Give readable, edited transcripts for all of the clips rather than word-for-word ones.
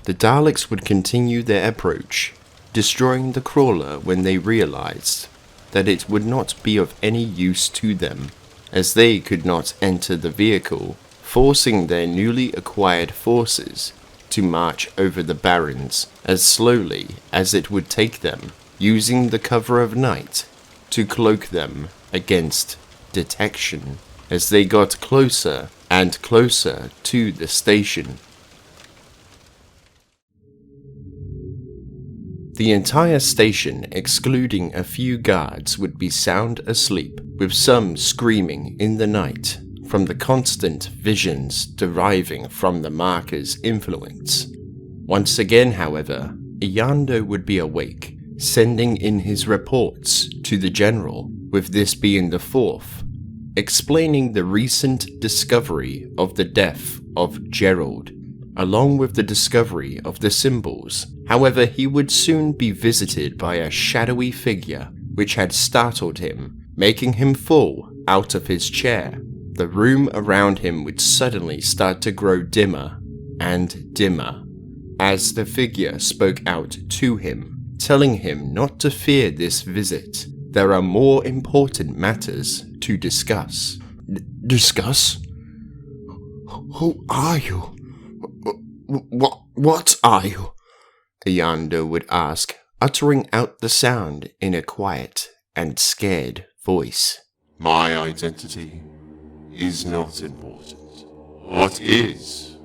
The Daleks would continue their approach, destroying the crawler when they realized that it would not be of any use to them, as they could not enter the vehicle, forcing their newly acquired forces to march over the barrens as slowly as it would take them, using the cover of night to cloak them against detection as they got closer and closer to the station. The entire station, excluding a few guards, would be sound asleep, with some screaming in the night from the constant visions deriving from the marker's influence. Once again, however, Iando would be awake, sending in his reports to the General, with this being the fourth, explaining the recent discovery of the death of Gerald, along with the discovery of the symbols. However, he would soon be visited by a shadowy figure which had startled him, making him fall out of his chair. The room around him would suddenly start to grow dimmer and dimmer as the figure spoke out to him, telling him not to fear this visit. There are more important matters to discuss. Discuss? Who are you? What are you? Iando would ask, uttering out the sound in a quiet and scared voice. My identity is not important. What is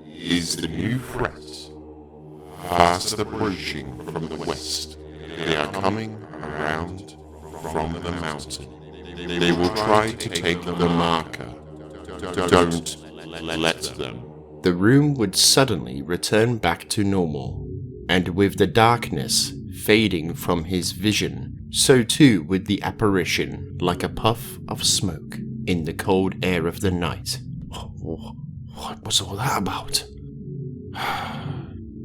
the new threat. Fast approaching from the west. They are coming around from the mountain. They will try to take the marker. Don't let them. The room would suddenly return back to normal, and with the darkness fading from his vision, so too would the apparition, like a puff of smoke in the cold air of the night. What was all that about?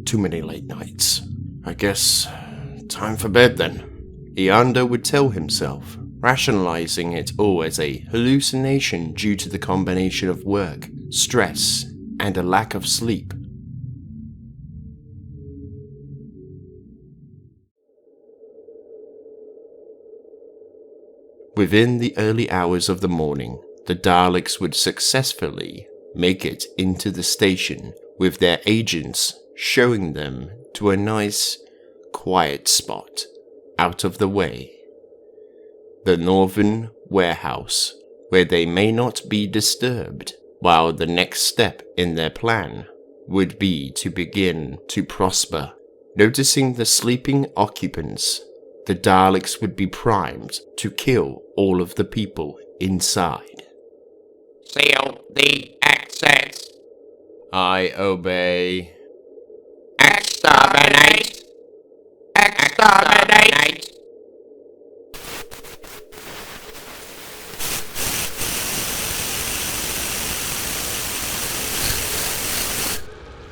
Too many late nights. I guess time for bed then. Iando would tell himself, rationalizing it all as a hallucination due to the combination of work, stress, and a lack of sleep. Within the early hours of the morning, the Daleks would successfully make it into the station, with their agents showing them to a nice, quiet spot out of the way. The northern warehouse, where they may not be disturbed, while the next step in their plan would be to begin to prosper. Noticing the sleeping occupants, the Daleks would be primed to kill all of the people inside. Seal the exits. I obey. Exterminate. Exterminate.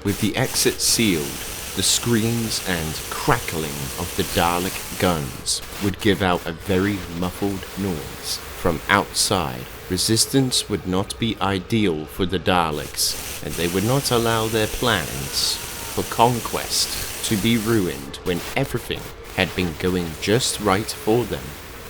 With the exit sealed, the screams and crackling of the Dalek guns would give out a very muffled noise from outside. Resistance would not be ideal for the Daleks, and they would not allow their plans for conquest to be ruined when everything had been going just right for them.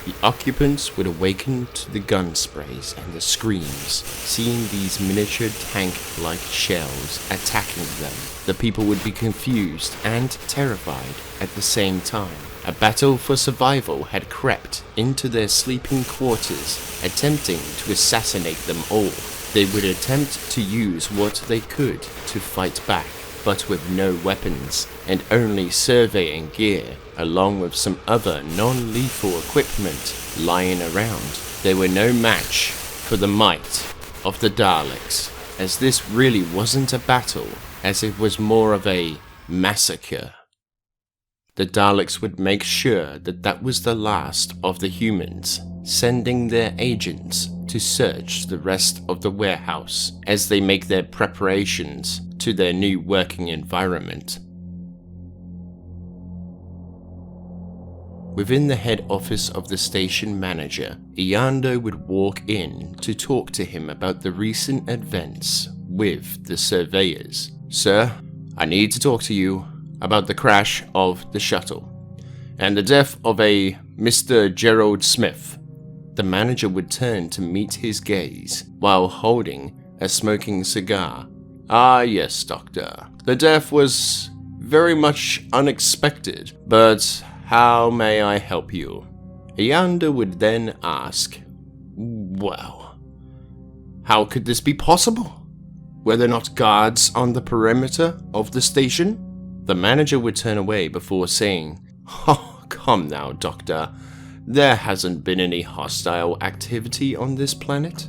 The occupants would awaken to the gun sprays and the screams, seeing these miniature tank-like shells attacking them. The people would be confused and terrified at the same time. A battle for survival had crept into their sleeping quarters, attempting to assassinate them all. They would attempt to use what they could to fight back, but with no weapons and only surveying gear, along with some other non-lethal equipment lying around. They were no match for the might of the Daleks, as this really wasn't a battle, as it was more of a massacre. The Daleks would make sure that that was the last of the humans, sending their agents to search the rest of the warehouse as they make their preparations to their new working environment. Within the head office of the station manager, Iando would walk in to talk to him about the recent events with the surveyors. "Sir, I need to talk to you about the crash of the shuttle and the death of a Mr. Gerald Smith." The manager would turn to meet his gaze while holding a smoking cigar. "Ah, yes, Doctor. The death was very much unexpected, but how may I help you?" Iando would then ask, "Well, how could this be possible? Were there not guards on the perimeter of the station?" The manager would turn away before saying, "Oh, come now, Doctor. There hasn't been any hostile activity on this planet.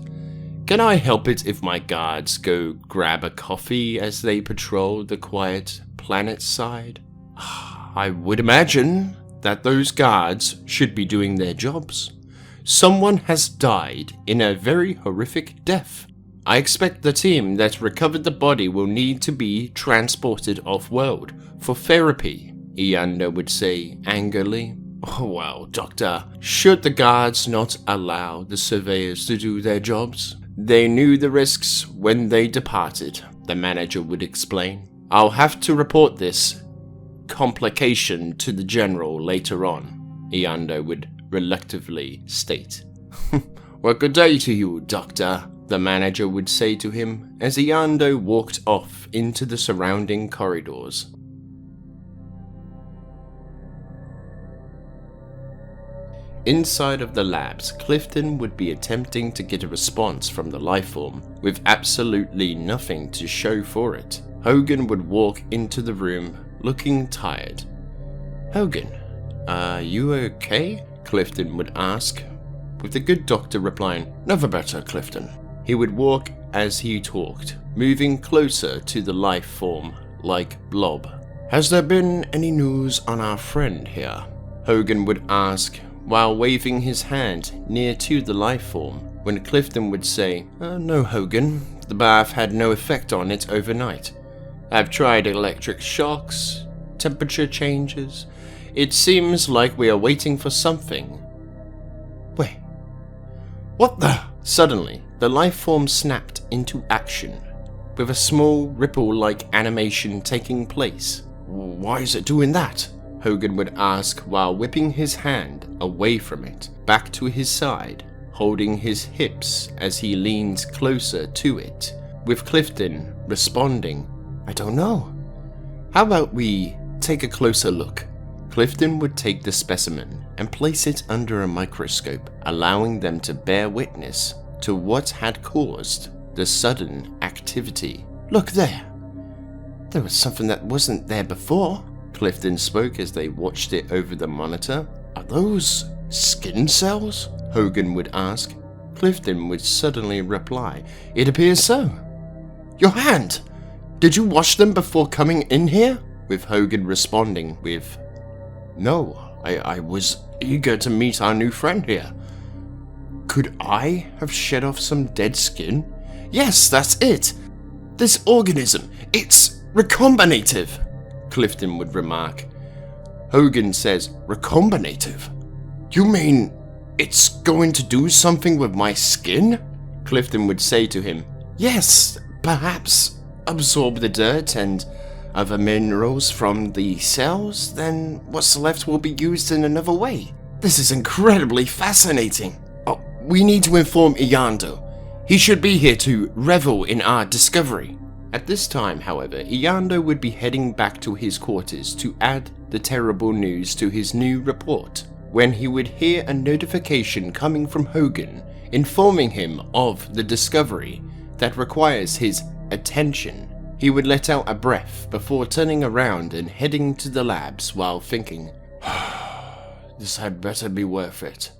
Can I help it if my guards go grab a coffee as they patrol the quiet planet side? I would imagine that those guards should be doing their jobs. Someone has died in a very horrific death. I expect the team that recovered the body will need to be transported off-world for therapy," Iando would say angrily. "Oh, well, Doctor, should the guards not allow the surveyors to do their jobs? They knew the risks when they departed," the manager would explain. "I'll have to report this complication to the general later on," Iando would reluctantly state. "Well, good day to you, Doctor," the manager would say to him as Iando walked off into the surrounding corridors. Inside of the labs, Clifton would be attempting to get a response from the lifeform, with absolutely nothing to show for it. Hogan would walk into the room, looking tired. "Hogan, are you okay?" Clifton would ask, with the good doctor replying, "Never better, Clifton." He would walk as he talked, moving closer to the life-form-like blob. "Has there been any news on our friend here?" Hogan would ask, while waving his hand near to the life-form, when Clifton would say, "No, Hogan, the bath had no effect on it overnight. I've tried electric shocks, temperature changes. It seems like we are waiting for something." "Wait, what the?" Suddenly, the life-form snapped into action, with a small ripple-like animation taking place. "Why is it doing that?" Hogan would ask while whipping his hand away from it, back to his side, holding his hips as he leaned closer to it, with Clifton responding, "I don't know. How about we take a closer look?" Clifton would take the specimen and place it under a microscope, allowing them to bear witness to what had caused the sudden activity. "Look there. There was something that wasn't there before," Clifton spoke as they watched it over the monitor. "Are those skin cells?" Hogan would ask. Clifton would suddenly reply, "It appears so." "Your hand! Did you wash them before coming in here?" With Hogan responding with, "No, I was eager to meet our new friend here." "Could I have shed off some dead skin?" "Yes, that's it. This organism, it's recombinative," Clifton would remark. Hogan says, "Recombinative? You mean it's going to do something with my skin?" Clifton would say to him, "Yes, perhaps absorb the dirt and other minerals from the cells, then what's left will be used in another way. This is incredibly fascinating. Oh, we need to inform Iando. He should be here to revel in our discovery." At this time, however, Iando would be heading back to his quarters to add the terrible news to his new report, when he would hear a notification coming from Hogan informing him of the discovery that requires his attention. He would let out a breath before turning around and heading to the labs while thinking, This had better be worth it.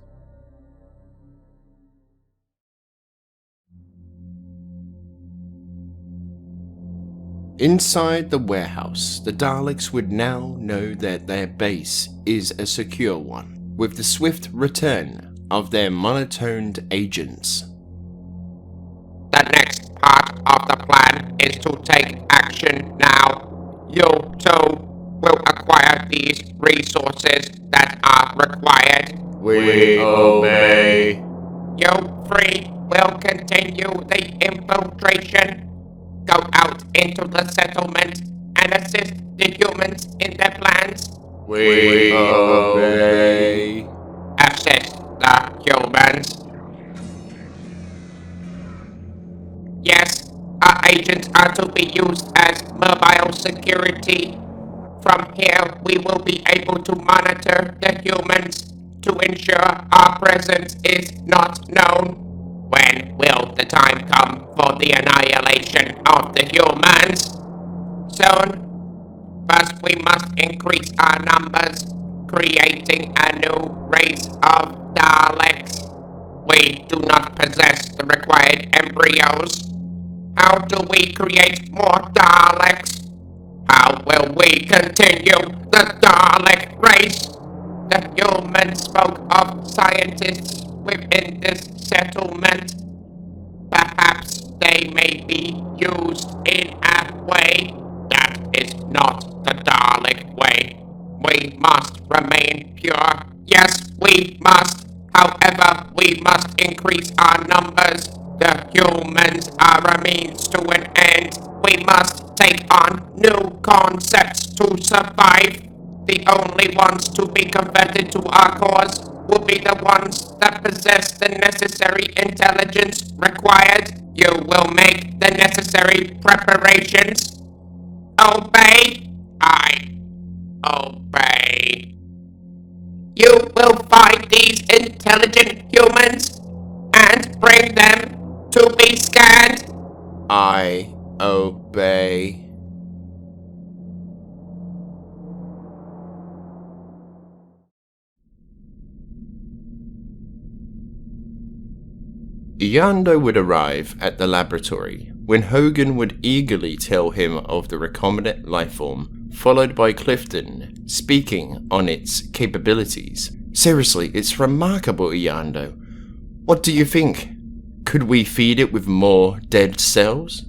inside the warehouse, the Daleks would now know that their base is a secure one, with the swift return of their monotoned agents. The next part of the plan is to take action now. You too will acquire these resources that are required. We obey. You three will continue the infiltration. Go out into the settlement and assist the humans in their plans. We obey. Assist the humans. Yes, our agents are to be used as mobile security. From here, we will be able to monitor the humans to ensure our presence is not known. When will the time come for the annihilation of the humans? Soon. First, we must increase our numbers, creating a new race of Daleks. We do not possess the required embryos. How do we create more Daleks? How will we continue the Dalek race? The humans spoke of scientists within this settlement. Perhaps they may be used in a way that is not the Dalek way. We must remain pure. Yes, we must. However, we must increase our numbers. The humans are a means to an end. We must take on new concepts to survive. The only ones to be converted to our cause will be the ones that possess the necessary intelligence required. You will make the necessary preparations. Obey. I obey. You will find these intelligent humans and bring them to be scanned. I obey. Iando would arrive at the laboratory when Hogan would eagerly tell him of the recombinant lifeform, followed by Clifton speaking on its capabilities. Seriously, it's remarkable, Iando. What do you think? Could we feed it with more dead cells?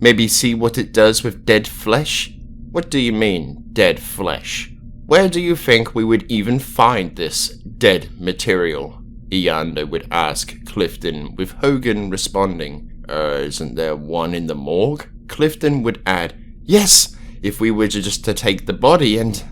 Maybe see what it does with dead flesh? What do you mean, dead flesh? Where do you think we would even find this dead material? Iando would ask Clifton, with Hogan responding, Isn't there one in the morgue? Clifton would add, Yes, if we were just to take the body and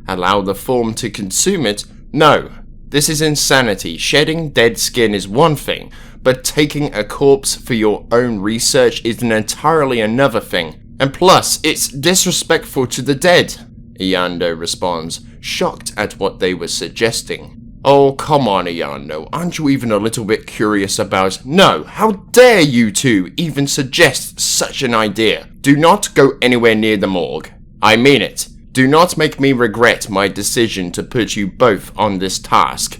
allow the form to consume it. No, this is insanity. Shedding dead skin is one thing, but taking a corpse for your own research is an entirely another thing. And plus, it's disrespectful to the dead. Iando responds, shocked at what they were suggesting. Oh, come on, Iando, aren't you even a little bit curious about— No, how dare you two even suggest such an idea? Do not go anywhere near the morgue. I mean it. Do not make me regret my decision to put you both on this task.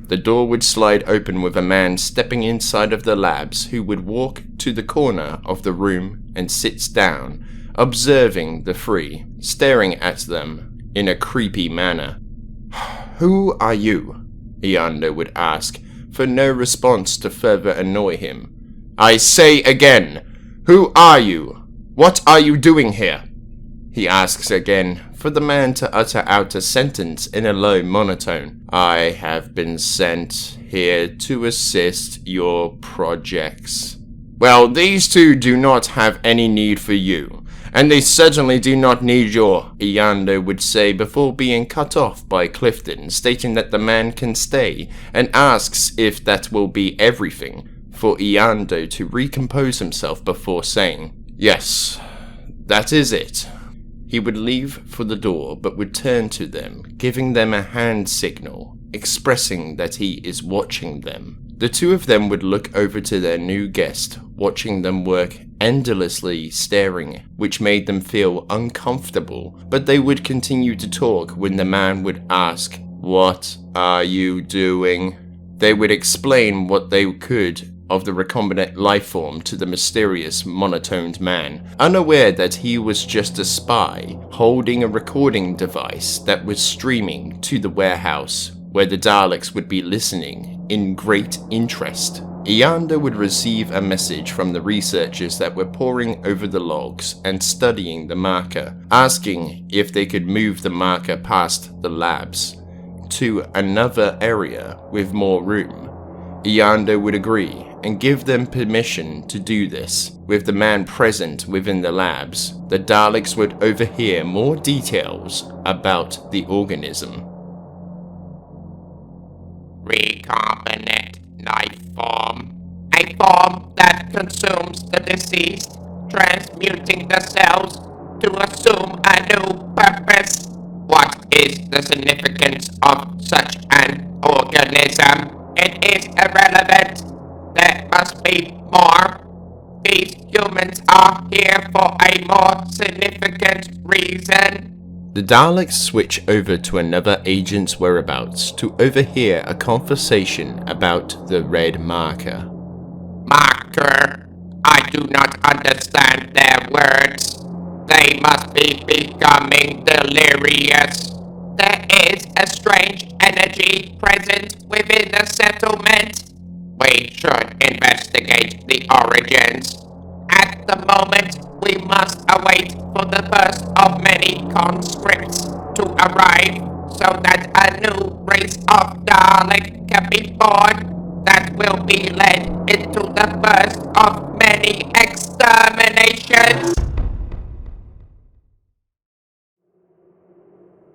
The door would slide open with a man stepping inside of the labs who would walk to the corner of the room and sits down, observing the three, staring at them in a creepy manner. Who are you? Iando would ask, for no response to further annoy him. I say again, who are you? What are you doing here? He asks again, for the man to utter out a sentence in a low monotone. I have been sent here to assist your projects. Well, these two do not have any need for you. And they certainly do not need your— Iando would say before being cut off by Clifton, stating that the man can stay, and asks if that will be everything, for Iando to recompose himself before saying, Yes, that is it. He would leave for the door, but would turn to them, giving them a hand signal, expressing that he is watching them. The two of them would look over to their new guest, watching them work, endlessly staring, which made them feel uncomfortable, but they would continue to talk when the man would ask, "What are you doing?" They would explain what they could of the recombinant lifeform to the mysterious, monotoned man, unaware that he was just a spy, holding a recording device that was streaming to the warehouse, where the Daleks would be listening in great interest. Iando would receive a message from the researchers that were poring over the logs and studying the marker, asking if they could move the marker past the labs to another area with more room. Iando would agree and give them permission to do this. With the man present within the labs, the Daleks would overhear more details about the organism. Recombinant life form. A form that consumes the deceased, transmuting the cells to assume a new purpose. What is the significance of such an organism? It is irrelevant. There must be more. These humans are here for a more significant reason. The Daleks switch over to another agent's whereabouts to overhear a conversation about the red marker. Marker. I do not understand their words. They must be becoming delirious. There is a strange energy present within the settlement. We should investigate the origins. At the moment, we must await for the first of many conscripts to arrive so that a new race of Dalek can be born that will be led into the first of many exterminations.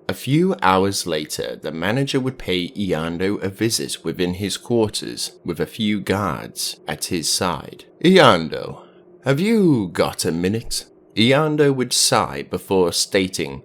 A few hours later, the manager would pay Iando a visit within his quarters with a few guards at his side. "Iando, have you got a minute?" Iando would sigh before stating,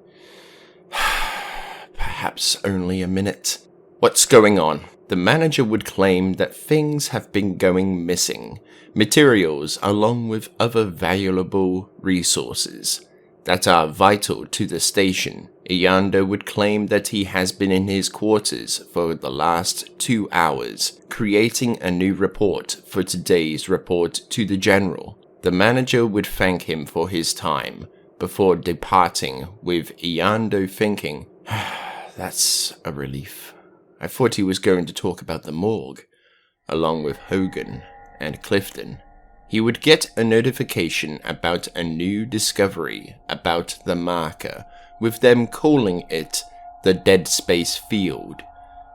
"Perhaps only a minute." "What's going on?" The manager would claim that things have been going missing, materials along with other valuable resources that are vital to the station. Iando would claim that he has been in his quarters for the last 2 hours, creating a new report for today's report to the General. The manager would thank him for his time before departing, with Iando thinking, "That's a relief. I thought he was going to talk about the morgue, along with Hogan and Clifton." He would get a notification about a new discovery about the marker, with them calling it the Dead Space Field.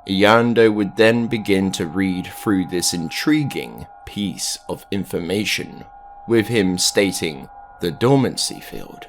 Iando would then begin to read through this intriguing piece of information, with him stating the dormancy field.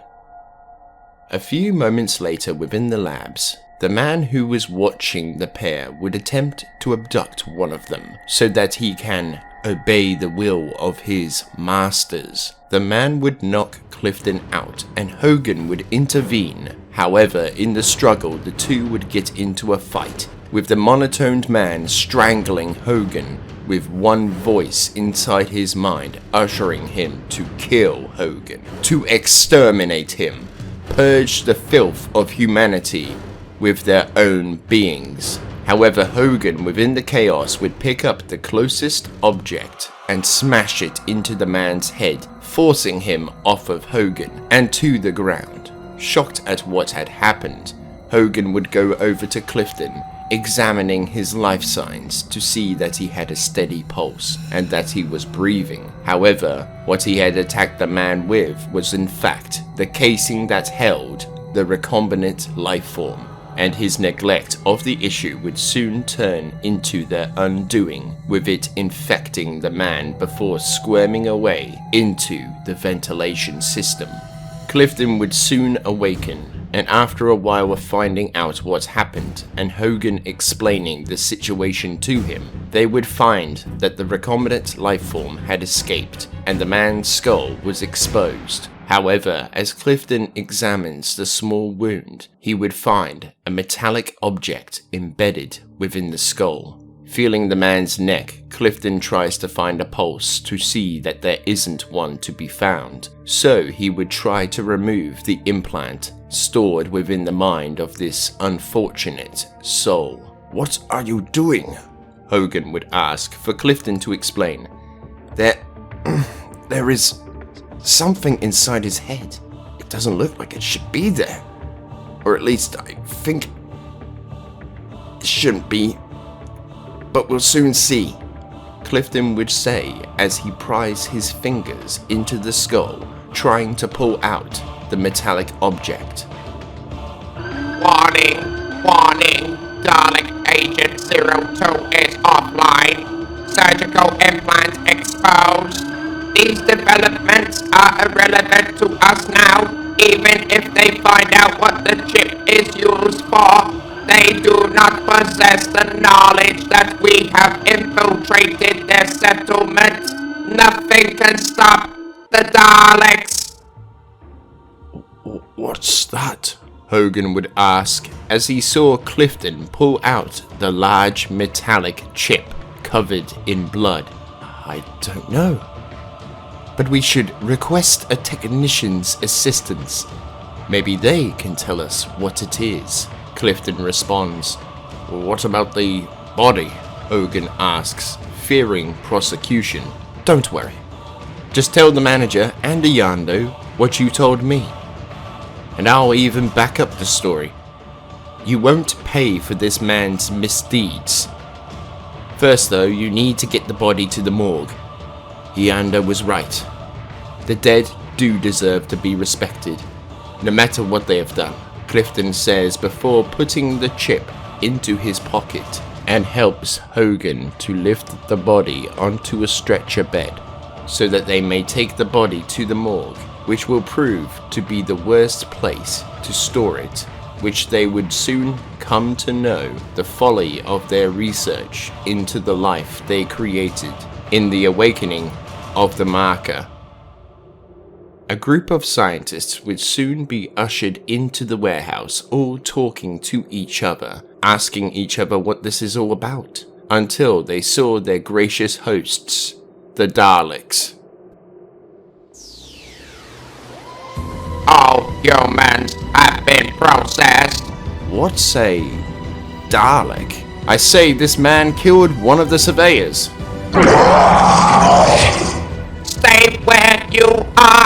A few moments later within the labs, the man who was watching the pair would attempt to abduct one of them so that he can obey the will of his masters. The man would knock Clifton out and Hogan would intervene. However, in the struggle, the two would get into a fight, with the monotoned man strangling Hogan with one voice inside his mind ushering him to kill Hogan, to exterminate him, purge the filth of humanity with their own beings. However, Hogan within the chaos would pick up the closest object and smash it into the man's head, forcing him off of Hogan and to the ground. Shocked at what had happened, Hogan would go over to Clifton, examining his life signs to see that he had a steady pulse and that he was breathing. However, what he had attacked the man with was in fact the casing that held the recombinant life form, and his neglect of the issue would soon turn into their undoing, with it infecting the man before squirming away into the ventilation system. Clifton would soon awaken, and after a while of finding out what happened and Hogan explaining the situation to him, they would find that the recombinant lifeform had escaped and the man's skull was exposed. However, as Clifton examines the small wound, he would find a metallic object embedded within the skull. Feeling the man's neck, Clifton tries to find a pulse to see that there isn't one to be found, so he would try to remove the implant stored within the mind of this unfortunate soul. What are you doing? Hogan would ask for Clifton to explain. There is something inside his head. It doesn't look like it should be there. Or at least I think it shouldn't be. But we'll soon see, Clifton would say as he pries his fingers into the skull, trying to pull out the metallic object. Warning, warning, Dalek Agent 02 is offline. Surgical implant exposed. These developments are irrelevant to us now, even if they find out what the chip is used for. They do not possess the knowledge that we have infiltrated their settlement. Nothing can stop the Daleks. What's that? Hogan would ask as he saw Clifton pull out the large metallic chip covered in blood. I don't know. But we should request a technician's assistance. Maybe they can tell us what it is. Clifton responds. What about the body? Hogan asks, fearing prosecution. Don't worry. Just tell the manager and Iando what you told me. And I'll even back up the story. You won't pay for this man's misdeeds. First though, you need to get the body to the morgue. Iando was right. The dead do deserve to be respected, no matter what they have done, Clifton says before putting the chip into his pocket and helps Hogan to lift the body onto a stretcher bed so that they may take the body to the morgue, which will prove to be the worst place to store it, which they would soon come to know the folly of their research into the life they created in the awakening of the marker. A group of scientists would soon be ushered into the warehouse, all talking to each other, asking each other what this is all about, until they saw their gracious hosts, the Daleks. All humans have been processed. What's a Dalek? I say this man killed one of the surveyors. Stay where you are.